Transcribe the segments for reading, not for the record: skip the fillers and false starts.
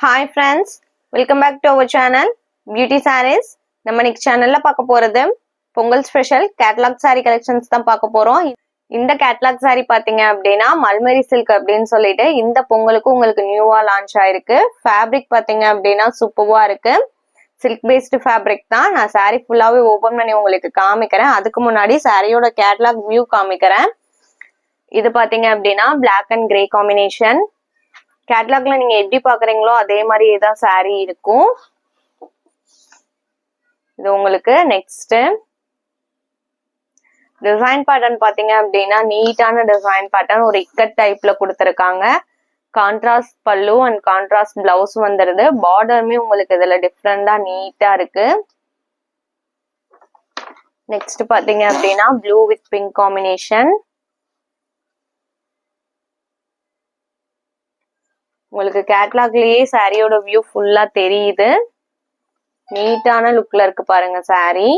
Hi friends, welcome back to our channel Beauty Sarees. நம்ம இன்னைக்கு சேனல்ல பார்க்க போறது Pongal special catalogue saree collections தான் பார்க்க போறோம். இந்த கேட்டலாக் saree பாத்தீங்க அப்படின்னா மல்மரி சில்க் அப்படின்னு சொல்லிட்டு இந்த பொங்கலுக்கு உங்களுக்கு நியூவா லான்ச் ஆயிருக்கு. ஃபேப்ரிக் பாத்தீங்க அப்படின்னா சூப்பர்வா இருக்கு. சில்க் பேஸ்ட் ஃபேப்ரிக் தான். நான் saree ஃபுல்லாவே ஓபன் பண்ணி உங்களுக்கு காமிக்கிறேன். அதுக்கு முன்னாடி சாரியோட கேட்டலாக் வியூ காமிக்கிறேன். இது பாத்தீங்க அப்படின்னா பிளாக் அண்ட் கிரே காம்பினேஷன். கேட்டலாக்ல நீங்க எப்படி பாக்குறீங்களோ அதே மாதிரியே தான் saree இருக்கும். இது உங்களுக்கு நெக்ஸ்ட் டிசைன் பேட்டர்ன் பாத்தீங்க அப்படின்னா நீட்டான டிசைன் பேட்டர்ன் ஒரு இக்கட் டைப்ல கொடுத்துருக்காங்க. கான்ட்ராஸ்ட் பல்லு அண்ட் கான்ட்ராஸ்ட் பிளவுஸ் வந்துருது. பார்டருமே உங்களுக்கு இதுல டிஃப்ரெண்டா நீட்டா இருக்கு. நெக்ஸ்ட் பாத்தீங்க அப்படின்னா ப்ளூ வித் பிங்க் காம்பினேஷன். உங்களுக்கு கேட்டலாக்லயே சாரியோட வியூ ஃபுல்லா தெரியுது. நீட்டான லுக்ல இருக்கு பாருங்க sari.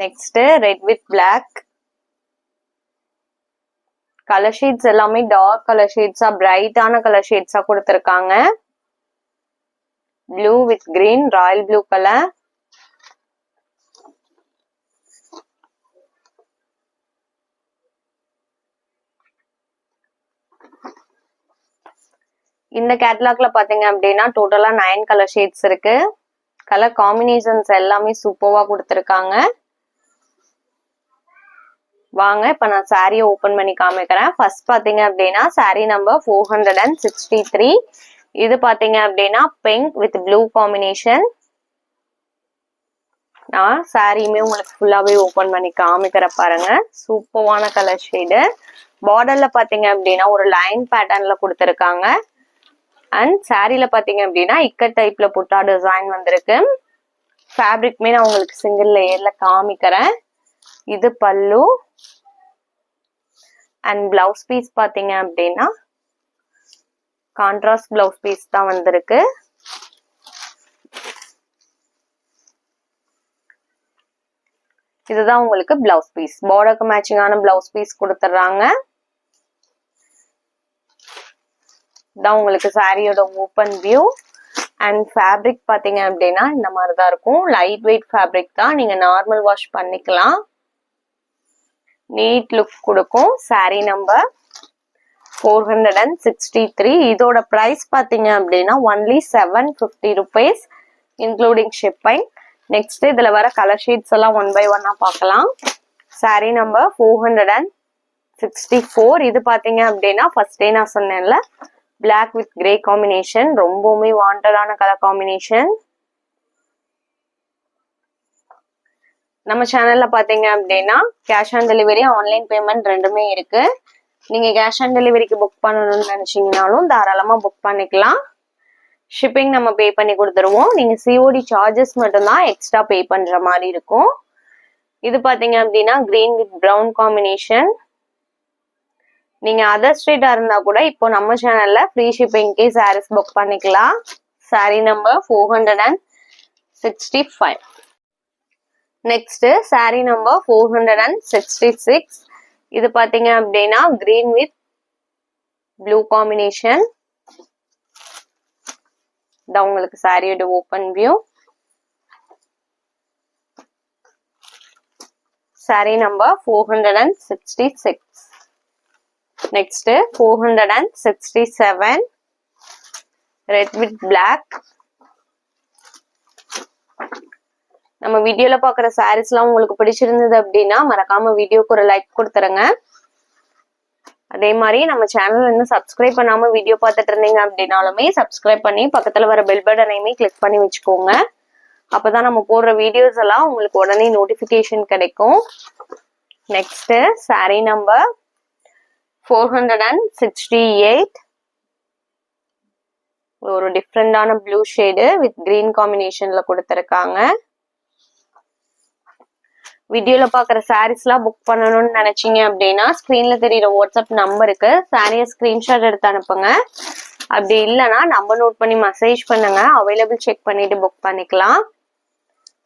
Next red with black. Colour shades எல்லாமே டார்க் கலர் ஷேட்ஸா பிரைட்டான கலர் ஷேட்ஸா கொடுத்துருக்காங்க. Blue with green, royal blue colour. இந்த கேட்டலாக்ல பாத்தீங்க அப்படின்னா டோட்டலா 9 கலர் ஷேட்ஸ் இருக்கு. கலர் காம்பினேஷன்ஸ் எல்லாமே சூப்பர்வா கொடுத்துருக்காங்க. வாங்க இப்ப நான் சாரியை ஓபன் பண்ணி காமிக்கிறேன். ஃபர்ஸ்ட் பாத்தீங்க அப்படின்னா சாரி நம்பர் 463. இது பாத்தீங்க அப்படின்னா பிங்க் வித் ப்ளூ காம்பினேஷன். நான் சாரியுமே உங்களுக்கு ஃபுல்லாவே ஓபன் பண்ணி காமிக்கிற பாருங்க. சூப்பர்வான கலர் ஷேடு. பார்டர்ல பாத்தீங்க அப்படின்னா ஒரு லைன் பேட்டர்ன்ல கொடுத்துருக்காங்க. அண்ட் சாரில பாத்தீங்க அப்படின்னா இக்கட் டைப்ல புட்டா டிசைன் வந்திருக்கு. ஃபேப்ரிக்மே நான் உங்களுக்கு சிங்கிள் லேயர்ல காமிக்கிறேன். இது பல்லு அண்ட் பிளவுஸ் பீஸ் பாத்தீங்க அப்படின்னா கான்ட்ராஸ்ட் பிளவுஸ் பீஸ் தான் வந்திருக்கு. இதுதான் உங்களுக்கு பிளவுஸ் பீஸ். பார்டருக்கு மேட்சிங்கான பிளவுஸ் பீஸ் கொடுத்துட்றாங்க. தான் உங்களுக்கு சாரியோட ஓப்பன் வியூ. அண்ட் ஃபேப்ரிக் பாத்தீங்க அப்படின்னா இந்த மாதிரி தான் இருக்கும். லைட் வெயிட் ஃபேப்ரிக் தான். நீங்க நார்மல் வாஷ் பண்ணிக்கலாம். நீட் லுக் கொடுக்கும். Sorry number 463. இதோட பிரைஸ் பாத்தீங்க அப்படின்னா only 750 rupees including shipping. Next இதுல வர கலர் ஷீட்ஸ் எல்லாம் ஒன் பை ஒன்னா பார்க்கலாம். Sorry number 464. இது பாத்தீங்க அப்படின்னா ஃபர்ஸ்டே நான் சொன்னேன்ல பிளாக் வித் கிரே காம்பினேஷன். ரொம்பவுமே வாண்டடான கலர் காம்பினேஷன். நம்ம சேனல்ல பாத்தீங்க அப்படின்னா cash on delivery, online payment ரெண்டுமே இருக்கு. நீங்க கேஷ் ஆன் டெலிவரிக்கு புக் பண்ணணும்னு நினைச்சீங்கனாலும் தாராளமா புக் பண்ணிக்கலாம். ஷிப்பிங் நம்ம பே பண்ணி கொடுத்துருவோம். நீங்க சிஓடி சார்ஜஸ் மட்டும்தான் எக்ஸ்ட்ரா பே பண்ற மாதிரி இருக்கும். இது பாத்தீங்க அப்படின்னா கிரீன் வித் பிரவுன் காம்பினேஷன். நீங்க அதர் ஸ்ட்ரீட்டா இருந்தா கூட இப்போ நம்ம சேனல்ல ஃப்ரீ ஷிப்பிங்க்கு சாரீஸ் புக் பண்ணிக்கலாம். Sorry number 465. Next saree number 466. இது பாத்தீங்க அப்படின்னா கிரீன் வித் ப்ளூ காம்பினேஷன். இதான் உங்களுக்கு சாரியோட open view. Sari number 466. Next 467. Red with black. நம்ம வீடியோல பாக்குற சாரீஸ் எல்லாம் உங்களுக்கு பிடிச்சிருந்தது அப்படின்னா மறக்காம வீடியோக்கு ஒரு லைக் கொடுத்துருங்க. அதே மாதிரி நம்ம சேனல் இன்னும் சப்ஸ்கிரைப் பண்ணாம வீடியோ பார்த்துட்டு இருந்தீங்க அப்படின்னாலுமே சப்ஸ்கிரைப் பண்ணி பக்கத்துல வர பெல் பட்டனையுமே கிளிக் பண்ணி வச்சுக்கோங்க. அப்பதான் நம்ம போடுற வீடியோஸ் எல்லாம் உங்களுக்கு உடனே நோட்டிபிகேஷன் கிடைக்கும். Next saree number 468. ஒரு டிஃப்ரெண்டான ப்ளூ ஷேடு வித் கிரீன் காம்பினேஷன்ல கொடுத்துருக்காங்க. வீடியோல பாக்குற சாரீஸ் எல்லாம் புக் பண்ணணும்னு நினைச்சீங்க அப்படின்னா ஸ்கிரீன்ல தெரியுற வாட்ஸ்அப் நம்பருக்கு சாரியை ஸ்கிரீன்ஷாட் எடுத்து அனுப்புங்க. அப்படி இல்லைன்னா நம்பர் நோட் பண்ணி மெசேஜ் பண்ணுங்க. அவைலபிள் செக் பண்ணிட்டு புக் பண்ணிக்கலாம்.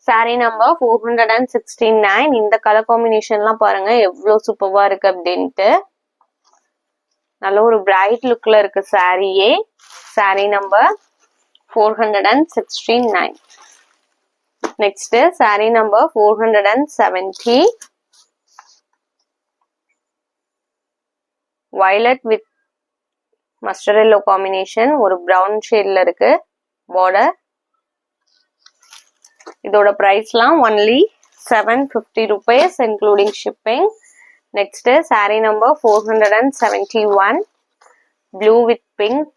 Sorry number 469. இந்த கலர் காம்பினேஷன்லாம் பாருங்க எவ்வளவு சூப்பர்வா இருக்கு அப்படின்ட்டு. நல்ல ஒரு பிரைட் லுக்ல இருக்கு சாரியே. Saree number 469. Next saree number 470. violet with mustard yellow combination, ஒரு brown ஷேட்ல இருக்கு border. இதோட பிரைஸ்லாம் only 750 rupees including shipping. Next saree number 471, blue with pink.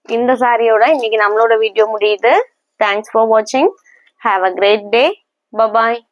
இந்த சாரியோட இன்னைக்கு நம்மளோட வீடியோ முடியுது. தேங்க்ஸ் ஃபார் வாட்சிங். Have a great day. Bye bye.